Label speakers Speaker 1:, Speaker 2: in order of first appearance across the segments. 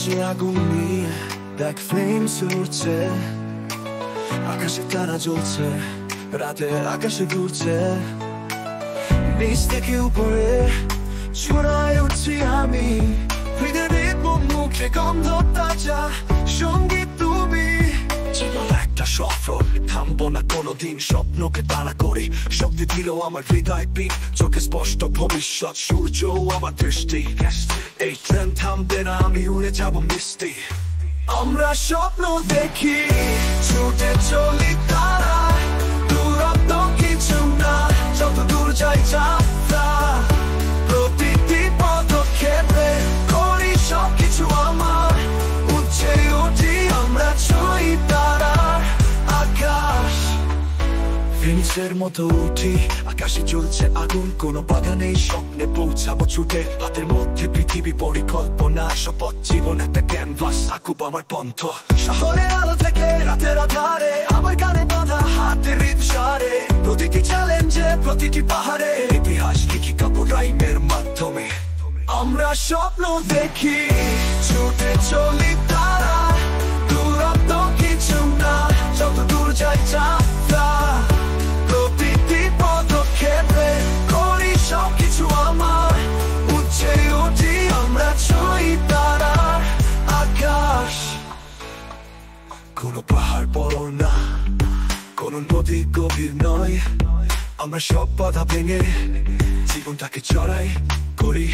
Speaker 1: আকাশে আগুন নিয়ে দেখ ফ্লেমস উঠছে, আকাশে তারা জ্বলছে, রাতের আকাশে ঘুরছে। নিচ থেকে উপরে ছড়ায় উঠছি আমি, হৃদয়ের মুখে গন্ধ তাজা সঙ্গীত তুমি। জীবন একটা সফর, থামবো না কোনোদিন, স্বপ্নকে তাড়া করি। শক্তি দিল আমার হৃদয় পিন, চোখে স্পষ্ট ভবিষ্যৎ, সূর্য আমার দৃষ্টি। এই ট্রেন থামবে না, আমি উড়ে যাবো মিষ্টি। আমরা স্বপ্ন দেখি, ছুটে চলি তারা, দূরত্ব কিছু না, যত দূর যাই যাত্রা। প্রতিটি পদক্ষেপে করি সবকিছু আমার, উঠছে উঠি আমরা ছুঁই তারার আকাশ। ফিনিক্সের মতো উঠি, আকাশে জ্বলছে আগুন, কোনো বাধা নেই, স্বপ্নে পৌঁছাবো ছুটে। হাতের মধ্যে পৃথিবী, পরিকল্পনা, শপথ, জীবন একটা ক্যানভাস, আঁকুব আমার পন্থ। শহরে আলো থেকে রাতের আধারে, আমার গানে বাঁধা হাতের সারে। প্রতিটি চ্যালেঞ্জে, প্রতিটি পাহাড়ে, ইতিহাস লিখি কাপড় রাইমের মাধ্যমে। আমরা স্বপ্ন দেখি, ছুটে চলি তারা, দূরত্ব কিছু না, যত দূর যাই যাত্রা। প্রতিটি পদক্ষেপে করি সবকিছু আমার, উঠছে উঠি আমরা ছুঁই তারার আকাশ। কোনো পাহাড় বড় না, কোনো নদী গভীর নয়, আমরা সব বাধা ভেঙে জীবনটাকে চড়াই করি।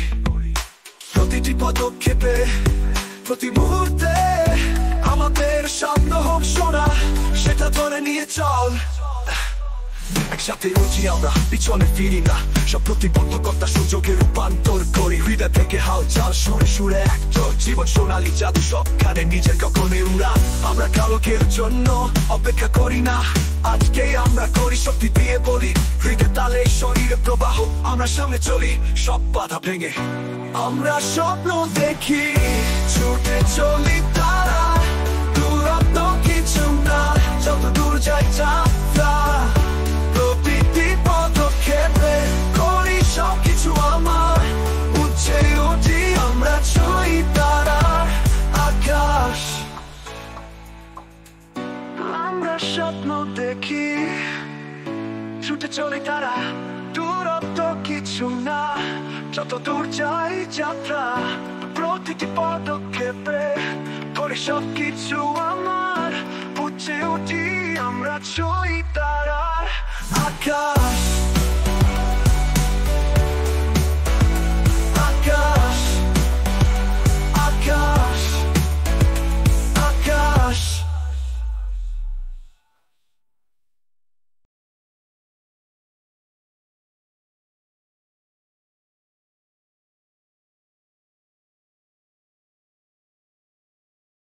Speaker 1: প্রতিটি পদক্ষেপে, প্রতি মুহূর্তে আমাদের সামনে হোক সোনা, সেটা ধরে নিয়ে চল। একসাথে উঠি আমরা, পিছনে ফিরি না, সব প্রতিবন্ধকতা সুযোগে রূপান্তর করি। হৃদয় থেকে হাল চাল, সুরে সুরে একজোট, জীবন সোনালি জাদু, সবখানে নিজের গগনে উড়া। আমরা কালকের জন্য অপেক্ষা করি না, আজকে আমরা করি শক্তি দিয়ে বলি। হৃদয় তালে শরীরে প্রবাহ, আমরা সামনে চলি সব বাধা ভেঙে। আমরা স্বপ্ন দেখি, ছুটে চলি তারা, দূরত্ব কিছু না, যত দূর যাই যাত্রা। প্রতিটি পদক্ষেপে করি সবকিছু আমার, উঠছে উঠি আমরা ছুঁই তারার আকাশ। আমরা স্বপ্ন দেখি, ছুটে চলি তারা, দূরত্ব কিছু না, যত দূর যাই যাত্রা। প্রতিটি পদক্ষেপে করি সবকিছু আমার, উঠছে উঠি আমরা ছুঁই তারার আকাশ।